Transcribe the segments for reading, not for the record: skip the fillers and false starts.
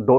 2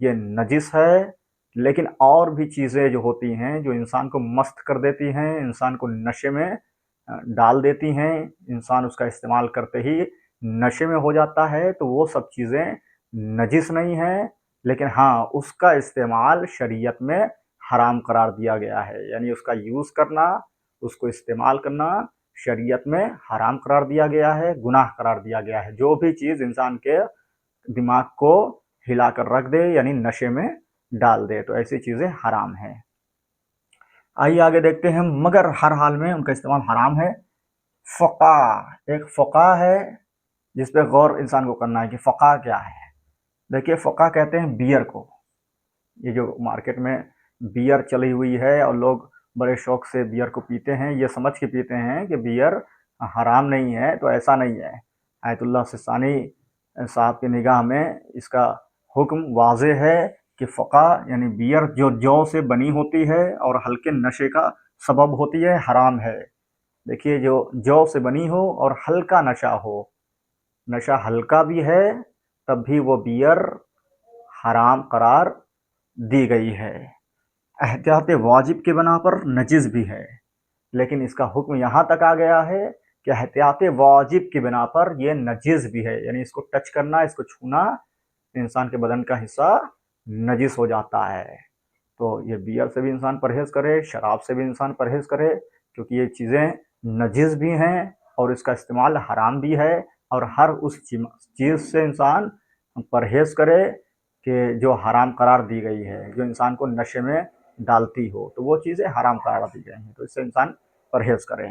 یہ نجس ہے، لیکن اور بھی چیزیں جو ہوتی ہیں جو انسان کو مست کر دیتی ہیں، انسان کو نشے میں ڈال دیتی ہیں، انسان اس کا استعمال کرتے ہی نشے میں ہو جاتا ہے، تو وہ سب چیزیں نجس نہیں ہیں، لیکن ہاں اس کا استعمال شریعت میں حرام قرار دیا گیا ہے، یعنی اس کا یوز کرنا، اس کو استعمال کرنا شریعت میں حرام قرار دیا گیا ہے، گناہ قرار دیا گیا ہے۔ جو بھی چیز انسان کے دماغ کو ہلا کر رکھ دے یعنی نشے میں ڈال دے، تو ایسی چیزیں حرام ہیں۔ آئیے آگے دیکھتے ہیں، مگر ہر حال میں ان کا استعمال حرام ہے۔ فقا، ایک فقا ہے جس پہ غور انسان کو کرنا ہے کہ فقا کیا ہے۔ دیکھیے فقا کہتے ہیں بیئر کو، یہ جو مارکیٹ میں بیئر چلی ہوئی ہے اور لوگ بڑے شوق سے بیئر کو پیتے ہیں، یہ سمجھ کے پیتے ہیں کہ بیئر حرام نہیں ہے، تو ایسا نہیں ہے۔ آیت اللہ سستانی صاحب کی نگاہ میں اس کا حکم واضح ہے کہ فقا یعنی بیئر جو جو سے بنی ہوتی ہے اور ہلکے نشے کا سبب ہوتی ہے، حرام ہے۔ دیکھیے جو سے بنی ہو اور ہلکا نشہ ہو، نشہ ہلکا بھی ہے تب بھی وہ بیئر حرام قرار دی گئی ہے۔ احتیاط واجب کے بنا پر نجس بھی ہے، لیکن اس کا حکم یہاں تک آ گیا ہے کہ احتیاط واجب کی بنا پر یہ نجس بھی ہے، یعنی اس کو ٹچ کرنا، اس کو چھونا انسان کے بدن کا حصہ نجس ہو جاتا ہے۔ تو یہ بیئر سے بھی انسان پرہیز کرے، شراب سے بھی انسان پرہیز کرے، کیونکہ یہ چیزیں نجس بھی ہیں اور اس کا استعمال حرام بھی ہے، اور ہر اس چیز سے انسان پرہیز کرے کہ جو حرام قرار دی گئی ہے، جو انسان کو نشے میں ڈالتی ہو، تو وہ چیزیں حرام قرار دی گئی ہیں، تو اس سے انسان پرہیز کرے۔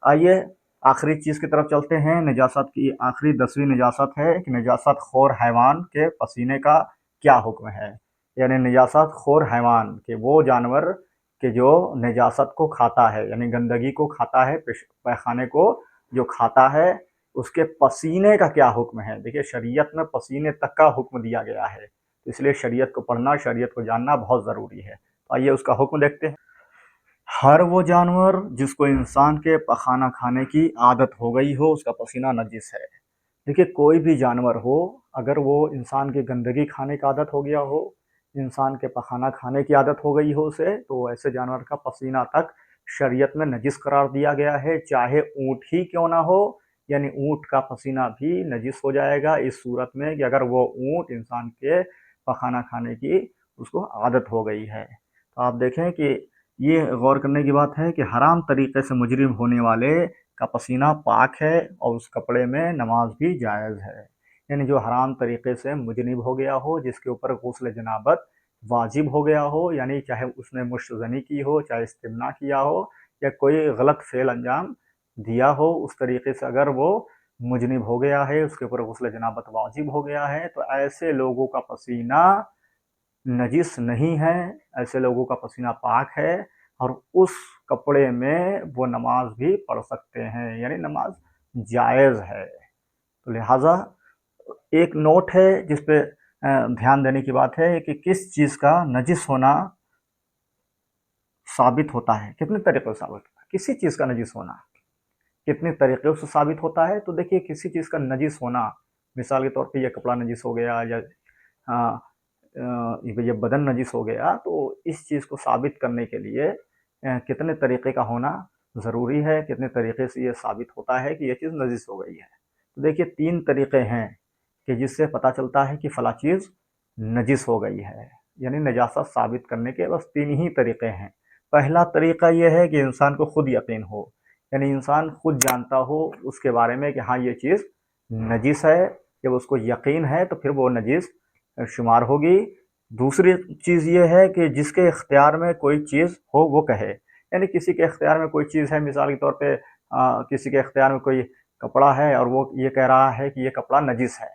آئیے آخری چیز کی طرف چلتے ہیں۔ نجاست کی آخری 10ویں نجاست ہے کہ نجاست خور حیوان کے پسینے کا کیا حکم ہے۔ یعنی نجاست خور حیوان کہ وہ جانور کہ جو نجاست کو کھاتا ہے، یعنی گندگی کو کھاتا ہے، پیخانے کو جو کھاتا ہے، اس کے پسینے کا کیا حکم ہے۔ دیکھیے شریعت میں پسینے تک کا حکم دیا گیا ہے، اس لیے شریعت کو پڑھنا، شریعت کو جاننا بہت ضروری ہے۔ آئیے اس کا حکم دیکھتے ہیں۔ ہر وہ جانور جس کو انسان کے پخانہ کھانے کی عادت ہو گئی ہو، اس کا پسینہ نجس ہے۔ دیکھیے کوئی بھی جانور ہو، اگر وہ انسان کی گندگی کھانے کی عادت ہو گیا ہو، انسان کے پخانہ کھانے کی عادت ہو گئی ہو اسے، تو ایسے جانور کا پسینہ تک شریعت میں نجس قرار دیا گیا ہے، چاہے اونٹ ہی کیوں نہ ہو، یعنی اونٹ کا پسینہ بھی نجس ہو جائے گا اس صورت میں کہ اگر وہ اونٹ انسان کے پخانہ کھانے کی اس کو عادت ہو گئی ہے۔ تو آپ دیکھیں کہ یہ غور کرنے کی بات ہے کہ حرام طریقے سے مجرم ہونے والے کا پسینہ پاک ہے اور اس کپڑے میں نماز بھی جائز ہے۔ یعنی جو حرام طریقے سے مجرم ہو گیا ہو، جس کے اوپر غسل جنابت واجب ہو گیا ہو، یعنی چاہے اس نے مشت زنی کی ہو، چاہے استمنا کیا ہو، یا کوئی غلط فعل انجام دیا ہو، اس طریقے سے اگر وہ مجرم ہو گیا ہے، اس کے اوپر غسل جنابت واجب ہو گیا ہے، تو ایسے لوگوں کا پسینہ نجس نہیں ہے، ایسے لوگوں کا پسینہ پاک ہے، اور اس کپڑے میں وہ نماز بھی پڑھ سکتے ہیں، یعنی نماز جائز ہے۔ تو لہٰذا ایک نوٹ ہے جس پہ دھیان دینے کی بات ہے کہ کس چیز کا نجس ہونا ثابت ہوتا ہے، کتنے طریقوں سے ثابت ہوتا ہے۔ کسی چیز کا نجس ہونا کتنے طریقوں سے ثابت ہوتا ہے، تو دیکھیے کسی چیز کا نجس ہونا، مثال کے طور پہ یہ کپڑا نجس ہو گیا یا یہ بدن نجس ہو گیا، تو اس چیز کو ثابت کرنے کے لیے کتنے طریقے کا ہونا ضروری ہے، کتنے طریقے سے یہ ثابت ہوتا ہے کہ یہ چیز نجس ہو گئی ہے۔ تو دیکھیے 3 طریقے ہیں کہ جس سے پتہ چلتا ہے کہ فلاں چیز نجس ہو گئی ہے، یعنی نجاست ثابت کرنے کے بس 3 ہی طریقے ہیں۔ پہلا طریقہ یہ ہے کہ انسان کو خود یقین ہو، یعنی انسان خود جانتا ہو اس کے بارے میں کہ ہاں یہ چیز نجس ہے، جب اس کو یقین ہے تو پھر وہ نجس شمار ہوگی۔ دوسری چیز یہ ہے کہ جس کے اختیار میں کوئی چیز ہو وہ کہے، یعنی کسی کے اختیار میں کوئی چیز ہے، مثال کے طور پہ کسی کے اختیار میں کوئی کپڑا ہے اور وہ یہ کہہ رہا ہے کہ یہ کپڑا نجس ہے،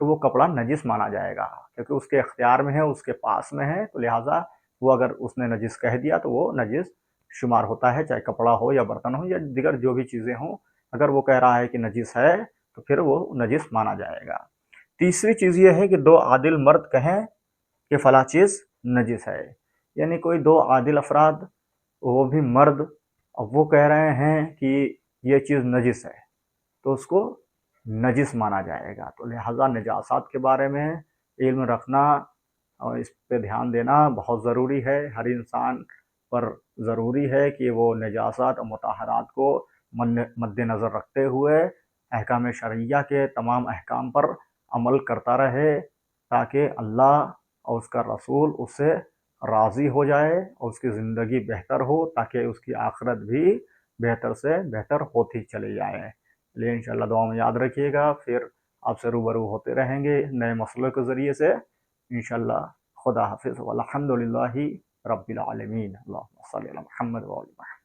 تو وہ کپڑا نجس مانا جائے گا، کیونکہ اس کے اختیار میں ہے، اس کے پاس میں ہے، تو لہٰذا وہ اگر اس نے نجس کہہ دیا تو وہ نجس شمار ہوتا ہے، چاہے کپڑا ہو یا برتن ہو یا دیگر جو بھی چیزیں ہوں، اگر وہ کہہ رہا ہے کہ نجس ہے تو پھر وہ نجس مانا جائے گا۔ تیسری چیز یہ ہے کہ 2 عادل مرد کہیں کہ فلاں چیز نجس ہے، یعنی کوئی 2 عادل افراد، وہ بھی مرد، اب وہ کہہ رہے ہیں کہ یہ چیز نجس ہے، تو اس کو نجس مانا جائے گا۔ تو لہٰذا نجاسات کے بارے میں علم رکھنا اور اس پہ دھیان دینا بہت ضروری ہے. ہر انسان پر ضروری ہے کہ وہ نجاست اور مطہرات کو مد نظر رکھتے ہوئے احکام شرعیہ کے تمام احکام پر عمل کرتا رہے تاکہ اللہ اور اس کا رسول اس سے راضی ہو جائے اور اس کی زندگی بہتر ہو، تاکہ اس کی آخرت بھی بہتر سے بہتر ہوتی چلی جائے. لیے انشاءاللہ دعا میں یاد رکھیے گا. پھر آپ سے روبرو ہوتے رہیں گے نئے مسئلے کے ذریعے سے انشاءاللہ. خدا حافظ والحمد للہ رب العالمین. اللہم صلی علی محمد و علی محمد.